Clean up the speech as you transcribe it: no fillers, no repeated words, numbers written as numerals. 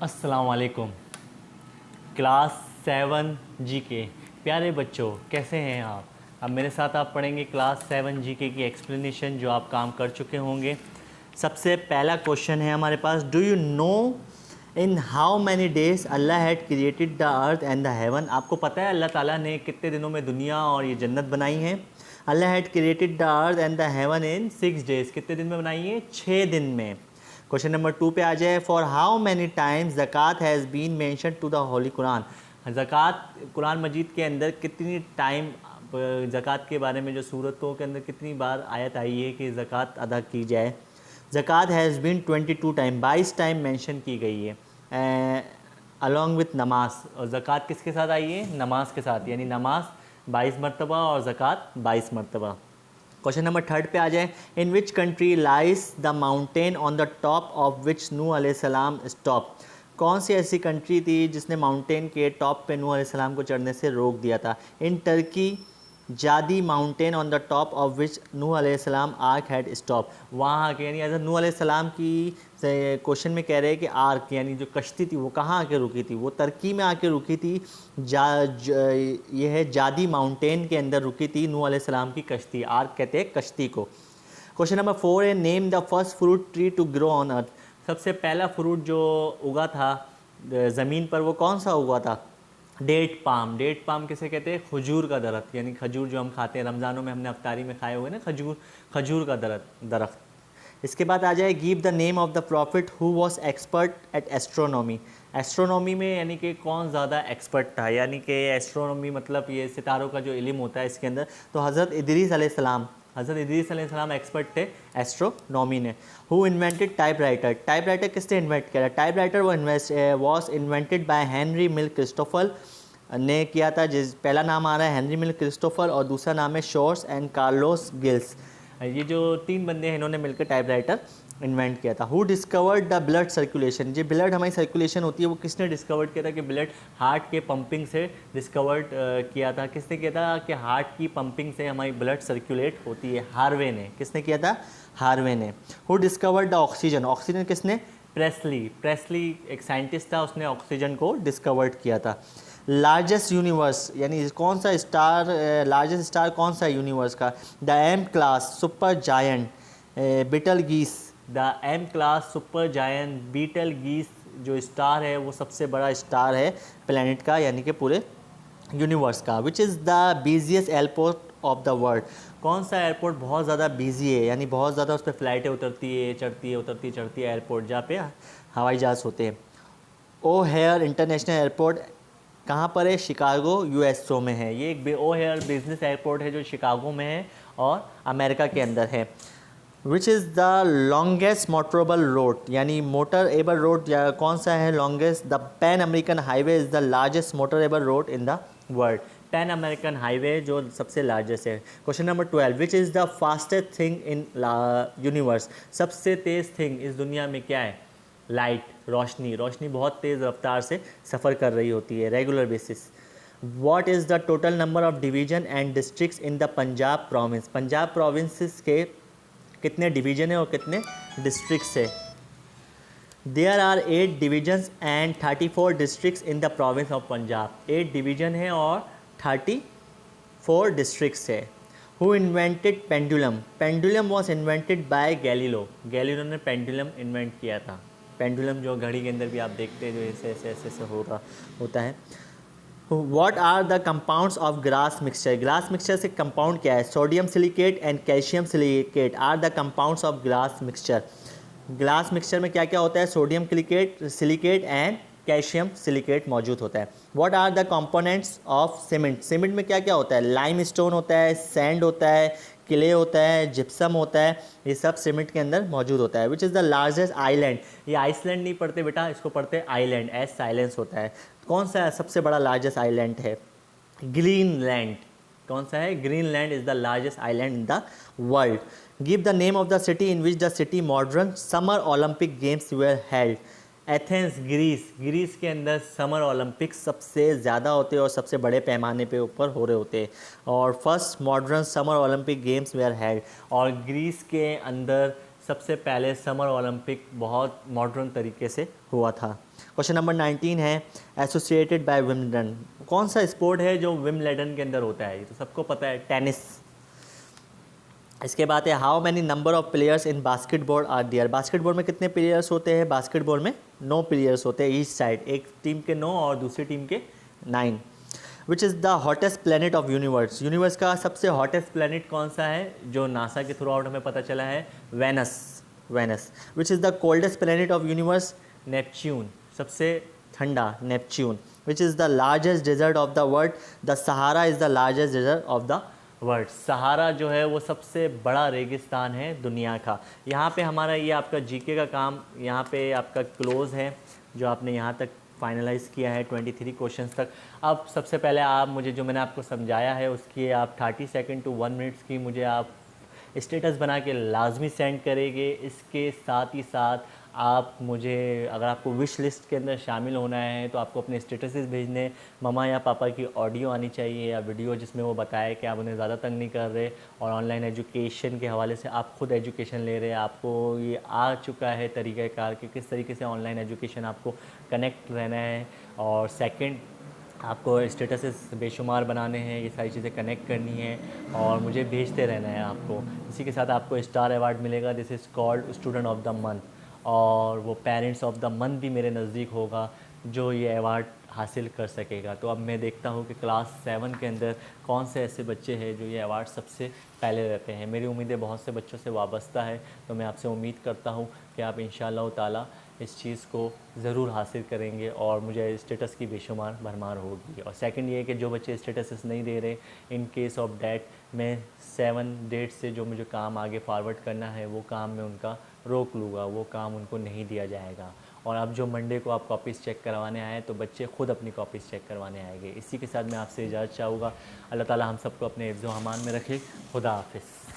अस्सलामुअलैकुम। Class 7 GK. प्यारे बच्चों, कैसे हैं आप? अब मेरे साथ आप पढ़ेंगे क्लास 7 जीके की एक्सप्लेनेशन जो आप काम कर चुके होंगे। सबसे पहला क्वेश्चन है हमारे पास, do you know in how many days Allah had created the earth and the heaven. आपको पता है अल्लाह ताला ने कितने दिनों में दुनिया और ये जन्नत बनाई है? Allah had created the earth and the heaven in 6 days. कितने दिन में बनाई है? 6 दिन में। क्वेश्चन नंबर 2 पे आ जाए, फॉर हाउ मैनी टाइम्स ज़कात has been mention to the holy Quran. ज़कात कुरान मजीद के अंदर कितनी टाइम ज़कात के बारे में जो सूरतों के अंदर कितनी बार आयत आई है कि ज़कात अदा की जाए? ज़कात has been 22 time, 22 time mention की गई है अलॉन्ग विथ नमाज। और ज़कात किसके साथ आई है? नमाज के साथ, यानी नमाज 22 मरतबा और ज़कात 22 मरतबा। क्वेश्चन नंबर 3 पे आ जाए, in which country lies the mountain on the top of which Nuh अलैहिस्सलाम स्टॉप। कौन सी ऐसी कंट्री थी जिसने माउंटेन के टॉप पे नूह अलैहिस्सलाम को चढ़ने से रोक दिया था? In Turkey Judi mountain on the top of which Nuh अलैहिस्सलाम आर्क हैड स्टॉप। वहाँ के यानी नूह अलैहिस्सलाम की क्वेश्चन में कह रहे हैं कि आर्क यानी जो कश्ती थी वो कहाँ आके रुकी थी? वो तुर्की में आके रुकी थी। ये है जादी माउंटेन के अंदर रुकी थी नूह अलैहिस्सलाम की कश्ती। आर्क कहते हैं कश्ती को। क्वेश्चन नंबर 4 है, name the first fruit tree to grow on earth. सबसे पहला फ्रूट जो उगा था ज़मीन पर वो कौन सा उगा था? Date palm. डेट पाम किसे कहते हैं? खजूर का दरख्त, यानी खजूर जो हम खाते हैं रमज़ानों में, हमने अफ्तारी में खाए हुए ना खजूर, खजूर का दरख्त। इसके बाद आ जाए, give the name of the profit who was expert at astronomy. Astronomy में यानी कि कौन ज़्यादा एक्सपर्ट था? यानी कि एस्ट्रोनॉमी मतलब ये सितारों का जो इल्म होता है इसके अंदर, तो हज़रत इदरीस अलैहिस्सलाम, हज़रत इदरीस अलैहिस्सलाम एक्सपर्ट थे एस्ट्रोनॉमी ने। Who invented type writer. Type writer किसने इन्वेंट किया? Type writer was invented by Henry mill Christopher ने किया था, जिस पहला नाम आ रहा है हेनरी मिल क्रिस्टोफर और दूसरा नाम है शोर्स एंड कार्लोस गिल्स। ये जो 3 बंदे हैं इन्होंने मिलकर टाइप राइटर इन्वेंट किया था। Who discovered the blood circulation. जो ब्लड हमारी सर्कुलेशन होती है वो किसने डिस्कवर्ड किया था? कि ब्लड हार्ट के पंपिंग से डिस्कवर्ड किया था। किसने किया था कि हार्ट की पंपिंग से हमारी ब्लड सर्कुलेट होती है? हार्वे ने। किसने किया था? हार्वे ने। Who discovered the oxygen. Oxygen किसने? प्रेस्ली। प्रेस्ली एक साइंटिस्ट था, उसने ऑक्सीजन को डिस्कवर्ड किया था। लार्जेस्ट यूनिवर्स यानी कौन सा स्टार, लार्जेस्ट स्टार कौन सा यूनिवर्स का? The M class super giant Betelgeuse. The M class super giant Betelgeuse जो स्टार है वो सबसे बड़ा स्टार है प्लैनेट का, यानी कि पूरे यूनिवर्स का। विच is the busiest airport of the world. कौन सा एयरपोर्ट बहुत ज़्यादा बिजी है, यानी बहुत ज़्यादा उस पर फ्लाइटें उतरती है चढ़ती है उतरती है चढ़ती है, एयरपोर्ट जहाँ पे हवाई जहाज़ होते हैं? ओ हेयर इंटरनेशनल एयरपोर्ट कहाँ पर है? शिकागो यूएसओ में है। ये एक ओ हेयर बिजनेस एयरपोर्ट है जो शिकागो में है और अमेरिका के अंदर है। विच is the longest motorable road, यानी मोटर एबल रोड कौन सा है longest? The pan American highway is the largest motor able road in the world. Pan American highway जो सबसे लार्जेस्ट है। Question number 12, which is the fastest thing in universe. सबसे तेज़ thing इस दुनिया में क्या है? लाइट, रोशनी। रोशनी बहुत तेज़ रफ्तार से सफ़र कर रही होती है regular basis. What is the total number of division and districts in the Punjab province. Punjab provinces के कितने डिवीजन है और कितने डिस्ट्रिक्ट्स है? There are 8 divisions and 34 districts in the province of Punjab. 8 division है और 34 डिस्ट्रिक्ट्स है। Who invented pendulum. Pendulum was invented by Galileo. Galileo ने पेंडुलम इन्वेंट किया था। पेंडुलम जो घड़ी के अंदर भी आप देखते हैं जो ऐसे ऐसे ऐसे ऐसे होता है। What are the compounds of glass mixture. Glass mixture से कंपाउंड क्या है? Sodium silicate and calcium silicate are the compounds of glass mixture. Glass mixture में क्या क्या होता है? Sodium silicate and calcium silicate मौजूद होता है। What are the components of cement. Cement में क्या क्या होता है? लाइम स्टोन होता है, सैंड होता है, क्ले होता है, जिप्सम होता है, ये सब सीमेंट के अंदर मौजूद होता है। विच इज़ द लार्जेस्ट आइलैंड। ये आइसलैंड नहीं पढ़ते बेटा, इसको पढ़ते आइलैंड, एस साइलेंस होता है। कौन सा सबसे बड़ा लार्जेस्ट आइलैंड है? ग्रीनलैंड। कौन सा है? Greenland is the largest island in the world. Give the name of the city in which the city modern summer Olympic games were held. Athens, Greece. Greece के अंदर समर ओलंपिक्स सबसे ज़्यादा होते हैं और सबसे बड़े पैमाने पे ऊपर हो रहे होते हैं। और first modern summer Olympic games were held. और ग्रीस के अंदर सबसे पहले समर ओलंपिक बहुत मॉडर्न तरीके से हुआ था। क्वेश्चन नंबर 19 है एसोसिएटेड बाय विम्बलडन। कौन सा स्पोर्ट है जो विम्बलडन के अंदर होता है? ये तो सबको पता है, टेनिस। इसके बाद है how many number of players in basketball are there. Basketball में कितने प्लेयर्स होते हैं? बास्केटबॉल में 9 प्लेयर्स होते हैं ईच साइड, एक टीम के 9 और दूसरी टीम के 9। विच is the hottest planet of universe. Universe का सबसे हॉटेस्ट प्लेनेट कौन सा है? जो नासा के थ्रू आउट हमें पता चला है, Venus. Venus. Which is the coldest planet of universe? Neptune. सबसे ठंडा Neptune. Which is the largest desert of the world? The Sahara is the largest desert of the world. Sahara जो है वो सबसे बड़ा रेगिस्तान है दुनिया का। यहाँ पे हमारा ये आपका जीके का काम यहाँ पे आपका क्लोज़ है, जो आपने यहाँ तक फाइनलाइज़ किया है 23 क्वेश्चंस तक। अब सबसे पहले आप मुझे जो मैंने आपको समझाया है उसकी आप 30 सेकंड टू 1 मिनट्स की मुझे आप स्टेटस बना के लाजमी सेंड करेंगे। इसके साथ ही साथ आप मुझे, अगर आपको विश लिस्ट के अंदर शामिल होना है तो आपको अपने स्टेटसेस भेजने, ममा या पापा की ऑडियो आनी चाहिए या वीडियो जिसमें वो बताए कि आप उन्हें ज़्यादा तंग नहीं कर रहे और ऑनलाइन एजुकेशन के हवाले से आप खुद एजुकेशन ले रहे हैं। आपको ये आ चुका है तरीक़ाकार कि किस तरीके से ऑनलाइन एजुकेशन आपको कनेक्ट रहना है। और सेकंड, आपको स्टेटसेस बेशुमार बनाने हैं, ये सारी चीज़ें कनेक्ट करनी है और मुझे भेजते रहना है आपको। इसी के साथ आपको स्टार अवार्ड मिलेगा, this is called student of the month. और वो पेरेंट्स ऑफ द मंथ भी मेरे नज़दीक होगा जो ये अवार्ड हासिल कर सकेगा। तो अब मैं देखता हूँ कि क्लास 7 के अंदर कौन से ऐसे बच्चे हैं जो ये अवार्ड सबसे पहले रहते हैं। मेरी उम्मीदें बहुत से बच्चों से वाबस्ता है, तो मैं आपसे उम्मीद करता हूँ कि आप इंशाअल्लाह ताला इस चीज़ को ज़रूर हासिल करेंगे और मुझे स्टेटस की बेशुमार भरमार होगी। और सेकंड ये कि जो बच्चे स्टेटस नहीं दे रहे, इन केस ऑफ डैट मैं 7 डेट से जो मुझे काम आगे फॉरवर्ड करना है वो काम मैं उनका रोक लूँगा, वो काम उनको नहीं दिया जाएगा। और अब जो मंडे को आप कॉपीज़ चेक करवाने आए तो बच्चे खुद अपनी कॉपीज़ चेक करवाने आएंगे। इसी के साथ मैं आपसे इजाज़त चाहूँगा। अल्लाह ताला हम सबको अपने हिफ्ज़-ओ-अमान में रखे। खुदा हाफिज़।